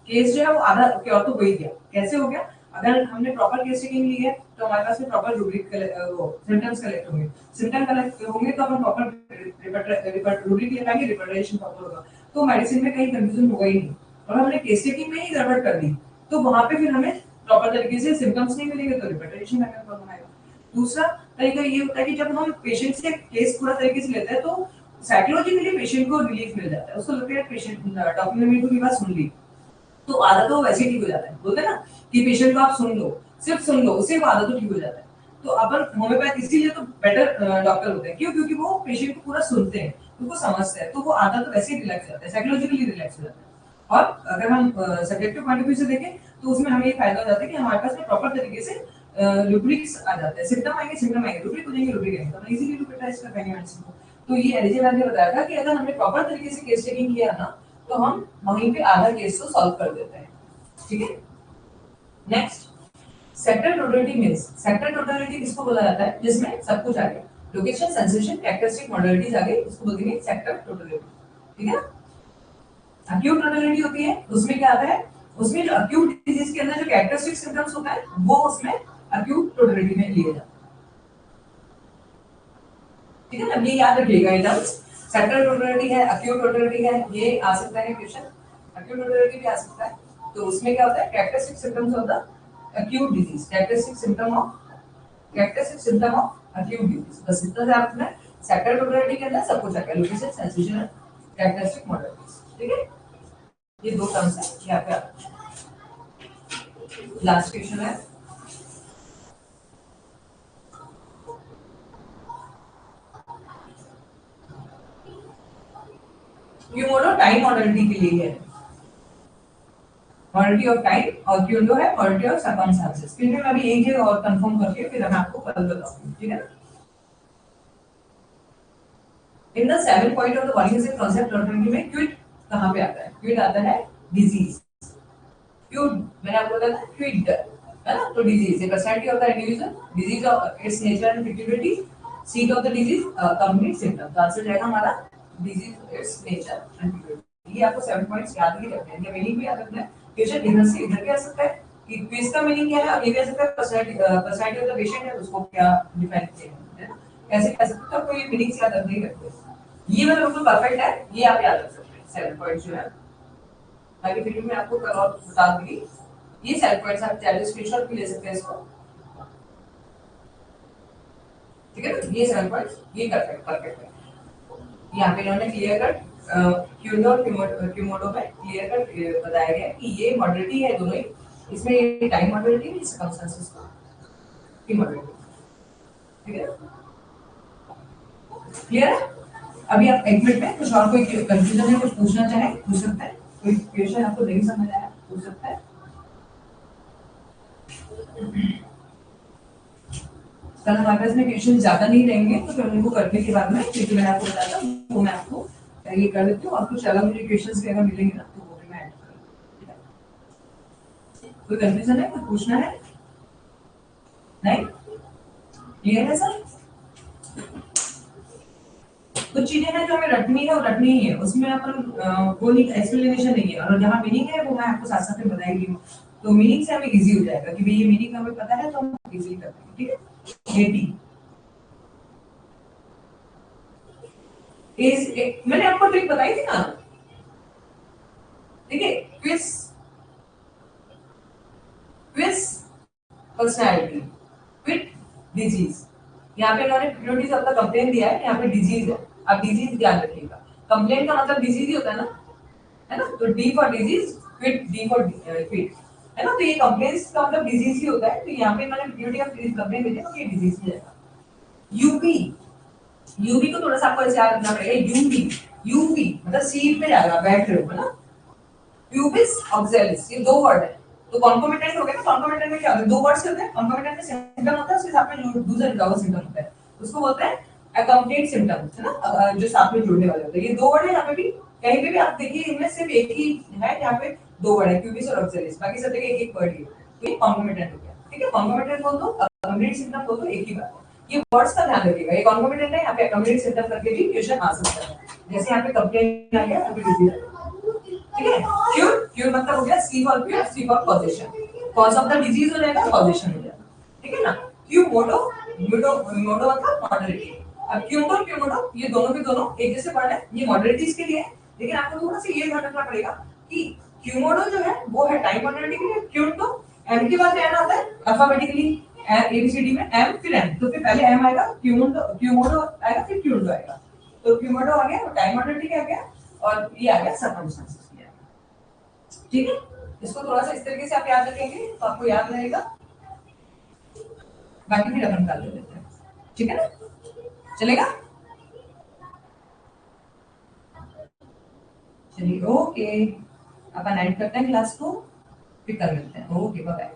केस जो है वो आधा क्योर तो हो ही गया। कैसे हो गया, अगर हमने प्रॉपर केस स्टडी ली है तो हमारे पास में प्रॉपर रूब्रिक वो सिम्पटम्स कलेक्ट होंगे, सिम्पटम कलेक्ट होंगे तो अपन प्रॉपर रूब्रिक ले पाएंगे, रिप्रेजेंटेशन प्रॉपर होगा, तो मेडिसिन में कहीं कंफ्यूजन होगा ही नहीं। और हमने केस स्टडी में ही गड़बड़ कर दी तो वहां पे फिर हमें प्रॉपर तरीके से सिम्पटम्स नहीं मिलेंगे तो रिप्रेजेंटेशन करने में प्रॉब्लम आएगा। दूसरा तरीका ये होता है कि जब हम पेशेंट से केस पूरा तरीके से लेते हैं तो साइकोलॉजिकली पेशेंट को रिलीफ मिल जाता है, उसको लगता है पेशेंट डॉक्टर ने मेरी बात सुन ली, तो आदत तो वैसे ठीक हो जाता है। बोलते हैं ना कि पेशेंट को आप सुन लो, सिर्फ सुन लो, उससे वो आदत तो ठीक हो जाता है। तो अपन होम्योपैथ इसीलिए तो बेटर डॉक्टर होते हैं, क्यों, क्योंकि वो पेशेंट को पूरा सुनते हैं, उनको समझते हैं, तो वो आदत तो वैसे ही रिलैक्स हो जाता है, साइकोलॉजिकली रिलैक्स हो जाता है। और अगर हम सब्जेक्टिव पॉइंट ऑफ व्यू से देखें तो उसमें हमें ये फायदा हो जाता है कि हमारे पास में प्रॉपर तरीके से रूब्रिक्स आ जाते हैं, सिम्पटम आएंगे, सिम्पटम आएंगे, रूब्रिक हो जाएंगे, रूब्रिक आएंगे, तो हम इजीली रूब्रिकाइज कर पाएंगे मेडिसिन को। तो ये एलिजिबल ने बताया था कि अगर हमने प्रॉपर तरीके से केस टेकिंग किया ना तो हम वहीं पे आधा केस को सॉल्व कर देते हैं। ठीक है, next, sector totality means, sector totality किसको बोला जाता है, जिसमें सब कुछ आ गया, लोकेशन, सेंसेशन, कैरेक्टरिस्टिक, मॉडलिटीज आ गई, इसको बोलेंगे सेक्टर टोटलिटी। ठीक है, अक्यूट टोटलिटी होती है, उसमें क्या आता है, उसमें जो अक्यूट डिजीज के अंदर जो कैरेक्टरिस्टिक सिम्पटम्स होता है वो उसमें अक्यूट टोटलिटी में लिए जाते हैं। ठीक है ना, ये याद रखिएगा ये टर्म्स, सेक्टर टोटलिटी है, अक्यूट टोटलिटी है, ये आ सकता है क्वेश्चन, अक्यूट टोटलिटी भी आ सकता है। तो उसमें क्या होता है, characteristic symptoms of the acute disease, characteristic symptom of acute disease, बस इतना ध्यान रखना है। सेक्टर टोटलिटी के अंदर सब कुछ आ गया, लोकेशन, सेंसेशन, कैरेक्टरिस्टिक, मॉडलिटीज। ठीक है, ये दो टर्म्स है, यहाँ पे लास्ट क्वेश्चन है, ये मोडो टाइम मॉडलिटी के लिए है, मॉडलिटी ऑफ टाइम, और क्यूडो है मॉडलिटी ऑफ सर्कमस्टेंसेस। फिर मैं अभी एक जगह और कंफर्म करके फिर मैं आपको कल बताऊंगी। ठीक है, in the 7 point of the volume concept totality में क्विड कहां पे आता है, क्विड आता है डिजीज, क्विड मैंने आपको बताया था, क्विड है ना, तो disease, a personality of the individual, disease of its nature and peculiarity, seat of the disease, complete symptom। तो आंसर जाएगा हमारा disease, its nature and peculiarity। ये आपको 7 पॉइंट्स याद ही रखने हैं, ये मीनिंग भी याद रखना है। क्वेश्चन इधर से इधर भी आ सकता है कि क्विज का मीनिंग क्या है, और ये भी आ सकता है पर्सनालिटी ऑफ द पेशेंट है उसको क्या डिफाइन किया है ना, कैसे कह सकते हो, तो ये मीनिंग्स याद रखने ही रखते हैं। ये मतलब बिल्कुल परफेक्ट है, ये आप याद रख सकते हैं 7 पॉइंट्स जो है, बाकी वीडियो में आपको कल और बता दूंगी। ये 7 पॉइंट्स आप चाहे स्क्रीनशॉट भी ले सकते हैं इसको। ठीक है ना, ये 7 पॉइंट्स ये परफेक्ट है। यहाँ पे इन्होंने क्लियर कट क्यूडो और क्यूमोडो में क्लियर कट बताया गया कि ये मॉडलिटी है दोनों ही, इसमें ये टाइम मॉडलिटी है, सर्कमस्टेंसेस की मॉडलिटी। ठीक है, क्लियर है। अभी आप एक मिनट में कुछ और कोई कंफ्यूजन है, कुछ पूछना चाहे पूछ सकते हैं, कोई क्वेश्चन आपको नहीं समझ आया पूछ सकता है। कल हमारे पास में क्वेश्चन ज्यादा नहीं रहेंगे, तो फिर उनको करने के बाद में क्योंकि मैंने आपको बताया था वो मैं आपको ये कर देती हूँ, और कुछ अलग मुझे क्वेश्चंस भी अगर मिलेंगे ना तो वो भी मैं ऐड करूँगी। कोई कंफ्यूजन है, कुछ पूछना है, नहीं, क्लियर है सर? कुछ चीजें हैं जो हमें रटनी है और रटनी ही है, उसमें अपन वो नहीं, एक्सप्लेनेशन नहीं है, और जहाँ मीनिंग है वो मैं आपको साथ साथ में बताएगी। तो मीनिंग से हमें इजी हो जाएगा कि भाई ये मीनिंग हमें पता है तो हम इजीली कर पाएंगे। ठीक है, 80 इज, मैंने आपको ट्रिक बताई थी ना। ठीक है, quiz, quiz personality with disease. यहाँ पे इन्होंने प्रियोरिटीज अपना कंप्लेन दिया है, यहाँ पे डिजीज है। अब डिजीज याद रखिएगा, कंप्लेन का मतलब डिजीज ही होता है ना। तो D for disease, fit D for fit, है ना। तो ये कंप्लेंट्स का मतलब डिजीज ही होता है। तो यहाँ पे इन्होंने प्रियोरिटी ऑफ डिजीज कंप्लेन दिया तो ये डिजीज हो जाएगा। यूपी, यूवी को थोड़ा सा आपको ऐसे याद रखना पड़ेगा। यूवी, यूवी मतलब सीट पे जाएगा, बैठ रहे हो, है ना। प्यूबिस ऑक्सैलिस, ये दो वर्ड है। तो कॉन्कोमिटेंट हो गया ना, कॉन्कोमिटेंट में क्या होता है, दो वर्ड से होते हैं। कॉन्कोमिटेंट में सिम्पटम होता है, उसके साथ में दूसरा जुड़ा हुआ सिम्पटम होता है, उसको बोलते हैं अकम्पनीड सिम्पटम्स, है ना, जो साथ में जुड़ने वाले होते हैं। ये दो वर्ड है। यहाँ पे भी कहीं पे भी आप देखिए, इनमें सिर्फ एक ही है, यहाँ पे दो वर्ड है, प्यूबिस और ऑक्सैलिस, बाकी सब जगह एक एक वर्ड ही है। तो ये कॉन्कोमिटेंट हो गया। ठीक है, कॉन्कोमिटेंट बोल दो, अकम्पनीड सिम्पटम बोल दो, एक ही बात है। ये वर्ड्स का ध्यान रखिएगा, ये कॉन्कोमिटेंट है, यहाँ पे अकम्पनीड सिम्पटम करके भी क्वेश्चन आ सकता है। जैसे यहाँ पे कंप्लेंट आ गया, यहाँ पे डिजीज आ गया। ठीक है, क्योर, क्योर मतलब हो गया C for cure, C for position, cause of the disease हो जाएगा, पॉजिशन हो जाएगा। ठीक है ना। क्यूमोडो, म्यूडो, मोडो मतलब मॉडरेटी। अब क्यूमोडो, क्यूमोडो ये दोनों के दोनों एक जैसे वर्ड है, ये मॉडरेटीज के लिए है। लेकिन आपको थोड़ा सा ये ध्यान रखना पड़ेगा कि क्यूमोडो जो है वो है टाइम मॉडरेटी के लिए, क्यूमोडो एम के बाद एन आता है अल्फाबेटिकली, एबीसीडी में एम फिर एन, तो फिर पहले एम आएगा, क्यूमोडो, क्यूमोडो आएगा, फिर क्यूमोडो आएगा। तो क्यूमोडो आ गया, टाइम मॉडरेटी का आ गया, और ये आ गया सर्कमस्टेंसेस। ठीक है, इसको थोड़ा सा इस तरीके से आप याद रखेंगे तो आपको याद रहेगा। बाकी फिर अपन कर लेते हैं। ठीक है ना, चलेगा। चलिए, ओके, अपन एंड करते हैं क्लास को, फिर कर लेते हैं। Okay, bye.